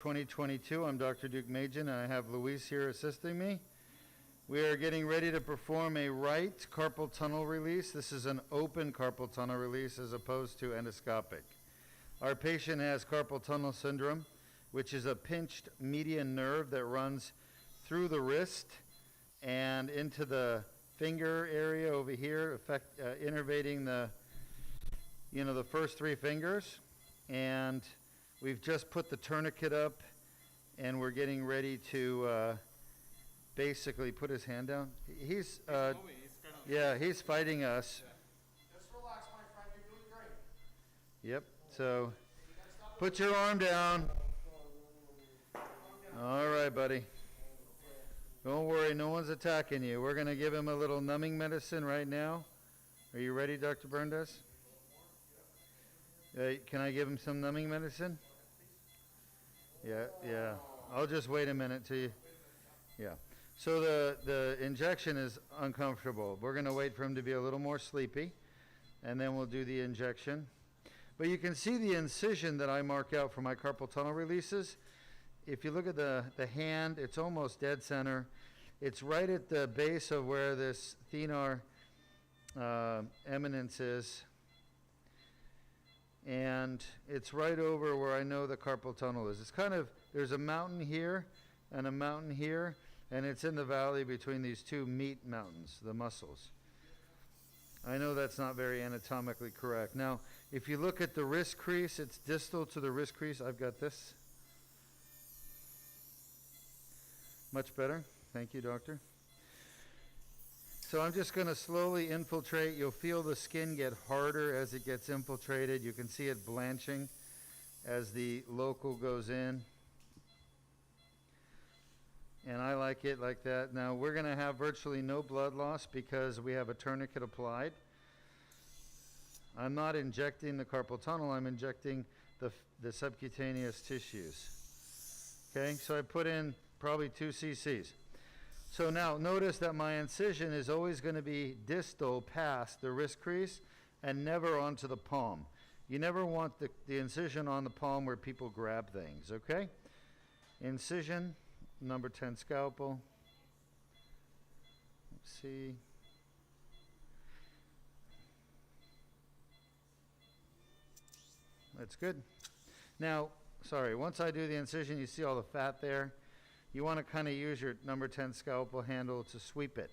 2022. I'm Dr. Duke Majin, and I have Luis here assisting me. We are getting ready to perform a right carpal tunnel release. This is an open carpal tunnel release as opposed to endoscopic. Our patient has carpal tunnel syndrome, which is a pinched median nerve that runs through the wrist and into the finger area over here, innervating the first three fingers. And we've just put the tourniquet up, and we're getting ready to basically put his hand down. He's he's fighting us. Yeah. Just relax, my friend. You're doing great. Yep. So put your arm down. All right, buddy. Don't worry, no one's attacking you. We're going to give him a little numbing medicine right now. Are you ready, Dr. Berndes? Can I give him some numbing medicine? Yeah. I'll just wait a minute till you. Yeah. So the injection is uncomfortable. We're going to wait for him to be a little more sleepy, and then we'll do the injection. But you can see the incision that I mark out for my carpal tunnel releases. If you look at the hand, it's almost dead center. It's right at the base of where this thenar eminence is. And it's right over where I know the carpal tunnel is. It's kind of, there's a mountain here and a mountain here, and it's in the valley between these two meat mountains, the muscles. I know that's not very anatomically correct. Now, if you look at the wrist crease, it's distal to the wrist crease. I've got this. Much better. Thank you, doctor. So I'm just going to slowly infiltrate. You'll feel the skin get harder as it gets infiltrated. You can see it blanching as the local goes in. And I like it like that. Now we're going to have virtually no blood loss because we have a tourniquet applied. I'm not injecting the carpal tunnel. I'm injecting the subcutaneous tissues. Okay, so I put in probably 2 cc's. So now notice that my incision is always going to be distal past the wrist crease and never onto the palm. You never want the incision on the palm where people grab things, okay? Incision, number 10 scalpel. Let's see. That's good. Now, sorry, once I do the incision, you see all the fat there. You want to kind of use your number 10 scalpel handle to sweep it,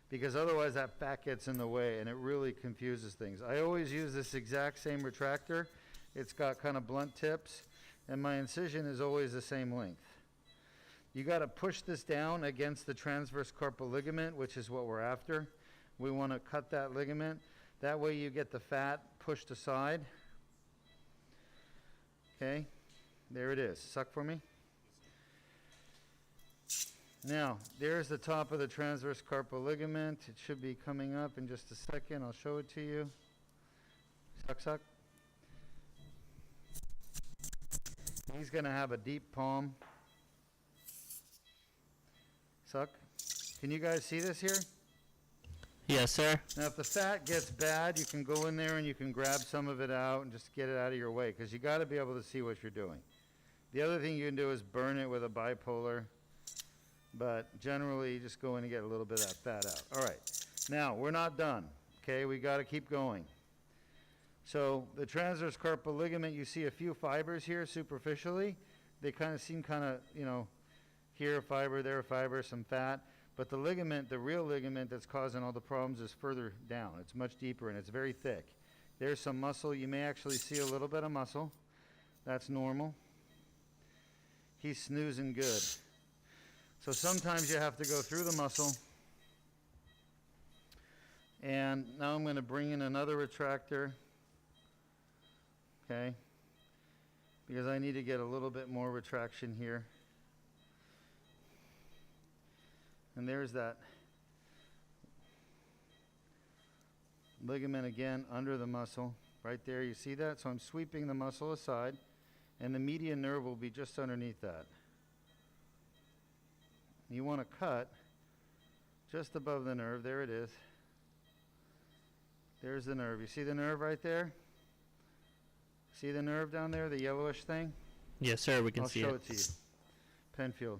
because otherwise that fat gets in the way and it really confuses things. I always use this exact same retractor. It's got kind of blunt tips, and my incision is always the same length. You got to push this down against the transverse carpal ligament, which is what we're after. We want to cut that ligament. That way you get the fat pushed aside. Okay, there it is. Suck for me. Now, there's the top of the transverse carpal ligament. It should be coming up in just a second. I'll show it to you. Suck, suck. He's going to have a deep palm. Suck. Can you guys see this here? Yes, sir. Now, if the fat gets bad, you can go in there and you can grab some of it out and just get it out of your way, because you got to be able to see what you're doing. The other thing you can do is burn it with a bipolar. But generally, you just go in and get a little bit of that fat out. All right. Now, we're not done. Okay, we got to keep going. So the transverse carpal ligament, you see a few fibers here superficially. They kind of seem here a fiber, there a fiber, some fat. But the ligament, the real ligament that's causing all the problems is further down. It's much deeper and it's very thick. There's some muscle. You may actually see a little bit of muscle. That's normal. He's snoozing good. So sometimes you have to go through the muscle. And now I'm going to bring in another retractor. Okay. Because I need to get a little bit more retraction here. And there's that ligament again under the muscle. Right there, you see that? So I'm sweeping the muscle aside, and the median nerve will be just underneath that. You want to cut just above the nerve. There it is. There's the nerve. You see the nerve right there? See the nerve down there, the yellowish thing? Yes, sir. We can I'll see show it. it to you. Penfield.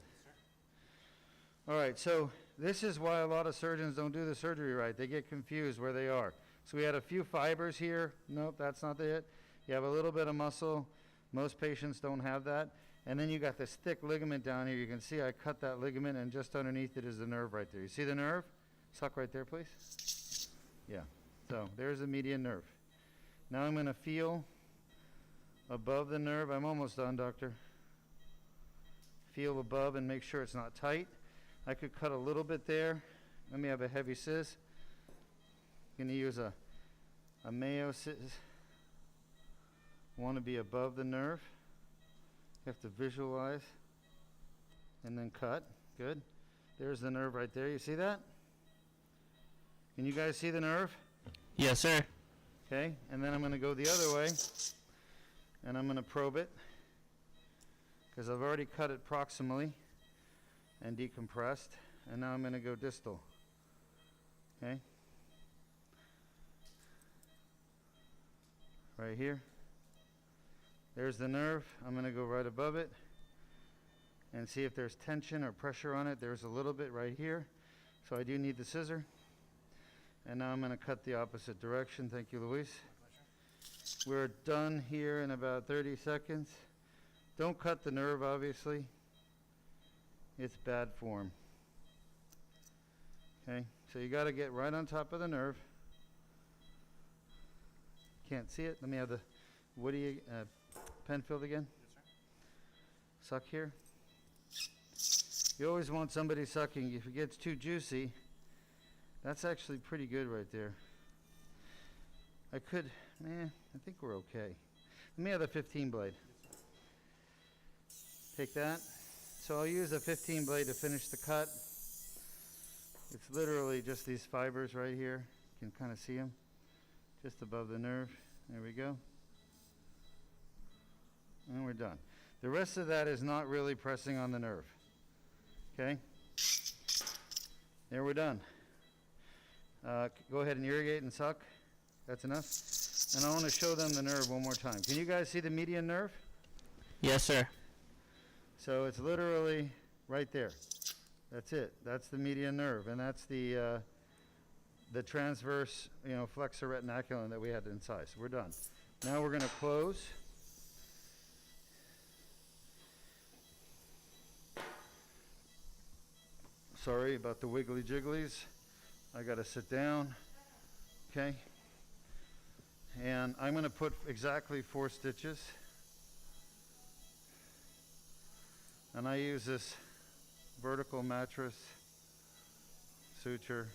All right, so this is why a lot of surgeons don't do the surgery right. They get confused where they are. So we had a few fibers here. Nope, that's not it. You have a little bit of muscle. Most patients don't have that. And then you got this thick ligament down here. You can see I cut that ligament, and just underneath it is the nerve right there. You see the nerve? Suck right there, please. Yeah. So there's the median nerve. Now I'm going to feel above the nerve. I'm almost done, doctor. Feel above and make sure it's not tight. I could cut a little bit there. Let me have a heavy scissors. Going to use a Mayo scissors. Want to be above the nerve. You have to visualize and then cut. Good. There's the nerve right there. You see that? Can you guys see the nerve? Yes, sir. Okay. And then I'm going to go the other way and I'm going to probe it because I've already cut it proximally and decompressed. And now I'm going to go distal. Okay. Right here. There's the nerve. I'm going to go right above it and see if there's tension or pressure on it. There's a little bit right here. So I do need the scissor. And now I'm going to cut the opposite direction. Thank you, Luis. We're done here in about 30 seconds. Don't cut the nerve, obviously. It's bad form. Okay, so you got to get right on top of the nerve. Can't see it. Let me have the Woody Penfield again. Yes, sir. Suck here. You always want somebody sucking. If it gets too juicy, that's actually pretty good right there. I think we're okay. Let me have the 15 blade. Take that. So I'll use a 15 blade to finish the cut. It's literally just these fibers right here. You can kind of see them. Just above the nerve. There we go. And we're done. The rest of that is not really pressing on the nerve. Okay? There, we're done. Go ahead and irrigate and suck. That's enough. And I want to show them the nerve one more time. Can you guys see the median nerve? Yes, sir. So it's literally right there. That's it. That's the median nerve, and that's the transverse, flexor retinaculum that we had inside. So we're done. Now we're going to close. Sorry about the wiggly jigglies. I got to sit down. Okay. And I'm going to put exactly 4 stitches. And I use this vertical mattress suture.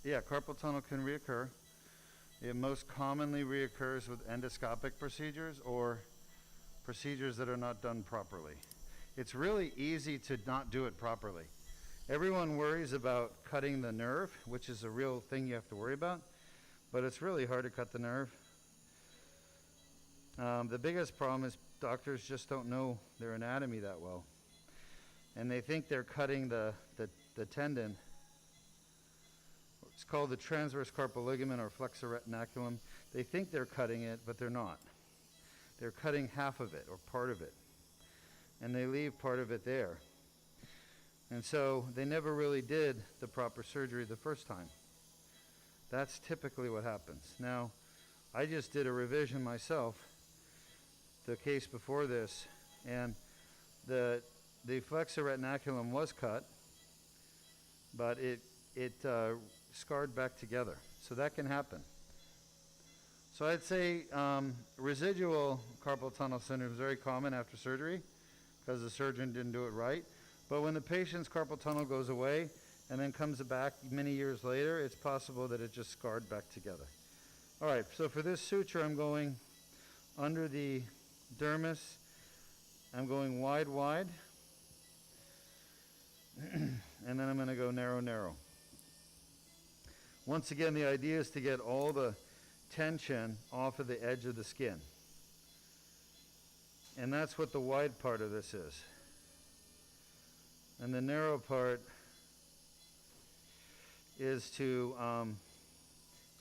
Yeah, carpal tunnel can reoccur. It most commonly reoccurs with endoscopic procedures or procedures that are not done properly. It's really easy to not do it properly. Everyone worries about cutting the nerve, which is a real thing you have to worry about, but it's really hard to cut the nerve. The biggest problem is doctors just don't know their anatomy that well. And they think they're cutting the tendon. It's called the transverse carpal ligament or flexor retinaculum. They think they're cutting it, but they're not. They're cutting half of it or part of it. And they leave part of it there. And so they never really did the proper surgery the first time. That's typically what happens. Now, I just did a revision myself, the case before this, and the flexor retinaculum was cut, but it scarred back together. So that can happen. So I'd say residual carpal tunnel syndrome is very common after surgery because the surgeon didn't do it right. But when the patient's carpal tunnel goes away and then comes back many years later, it's possible that it just scarred back together. All right, so for this suture, I'm going under the dermis. I'm going wide, wide. And then I'm going to go narrow, narrow. Once again, the idea is to get all the tension off of the edge of the skin. And that's what the wide part of this is. And the narrow part is to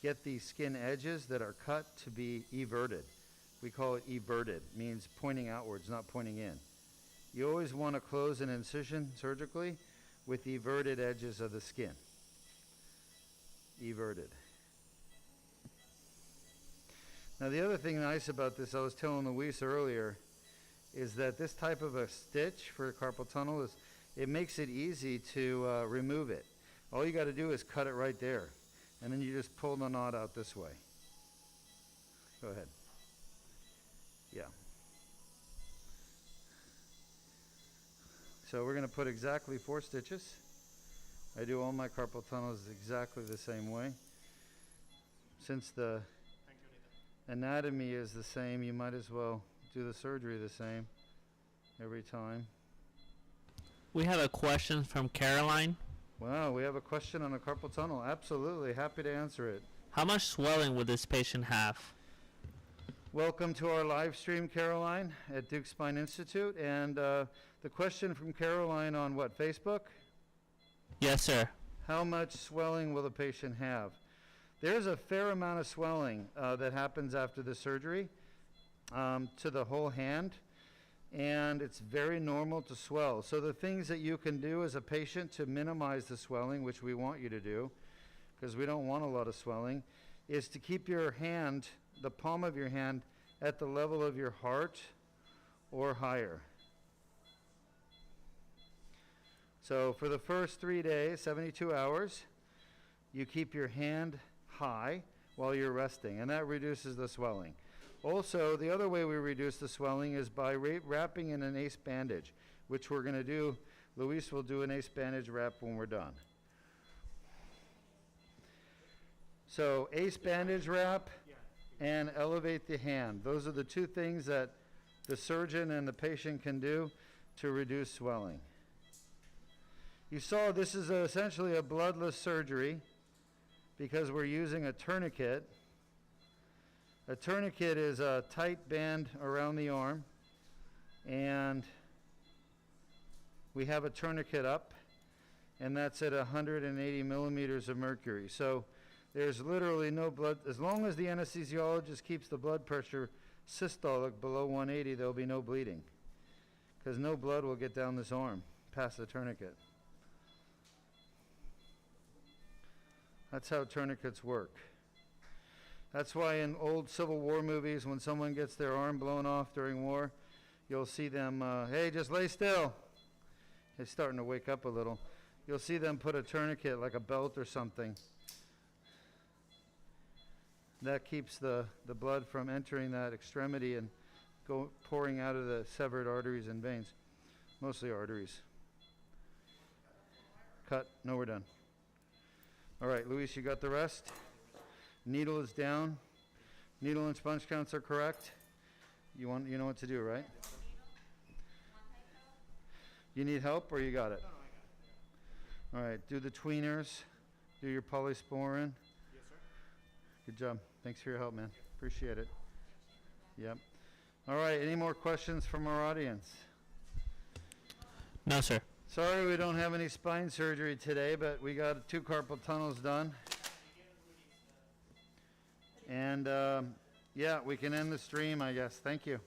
get the skin edges that are cut to be everted. We call it everted, means pointing outwards, not pointing in. You always want to close an incision surgically with everted edges of the skin. Everted. Now the other thing nice about this, I was telling Luis earlier, is that this type of a stitch for a carpal tunnel is, it makes it easy to remove it. All you got to do is cut it right there, and then you just pull the knot out this way. Go ahead. Yeah. So we're going to put exactly 4 stitches. I do all my carpal tunnels exactly the same way. Since the anatomy is the same, you might as well do the surgery the same every time. We have a question from Caroline. Wow, we have a question on a carpal tunnel. Absolutely, happy to answer it. How much swelling would this patient have? Welcome to our live stream, Caroline, at Duke Spine Institute. And the question from Caroline on what, Facebook? Yes, sir. How much swelling will the patient have? There's a fair amount of swelling that happens after the surgery to the whole hand, and it's very normal to swell. So the things that you can do as a patient to minimize the swelling, which we want you to do, because we don't want a lot of swelling, is to keep your hand, the palm of your hand, at the level of your heart or higher. So for the first 3 days, 72 hours, you keep your hand high while you're resting, and that reduces the swelling. Also, the other way we reduce the swelling is by wrapping in an ACE bandage, which we're going to do. Luis will do an ACE bandage wrap when we're done. So ACE bandage wrap and elevate the hand. Those are the 2 things that the surgeon and the patient can do to reduce swelling. You saw this is essentially a bloodless surgery because we're using a tourniquet. A tourniquet is a tight band around the arm, and we have a tourniquet up, and that's at 180 millimeters of mercury. So there's literally no blood. As long as the anesthesiologist keeps the blood pressure systolic below 180, there'll be no bleeding, because no blood will get down this arm past the tourniquet. That's how tourniquets work. That's why in old Civil War movies, when someone gets their arm blown off during war, you'll see them, hey, just lay still. They're starting to wake up a little. You'll see them put a tourniquet, like a belt or something. That keeps the blood from entering that extremity and pouring out of the severed arteries and veins. Mostly arteries. Cut. No, we're done. All right, Luis, you got the rest? Needle is down. Needle and sponge counts are correct. You know what to do, right? You need help or you got it? All right, do the tweeners. Do your polysporin. Yes, sir. Good job. Thanks for your help, man. Appreciate it. Yep. All right, any more questions from our audience? No, sir. Sorry we don't have any spine surgery today, but we got 2 carpal tunnels done. And yeah, we can end the stream, I guess. Thank you.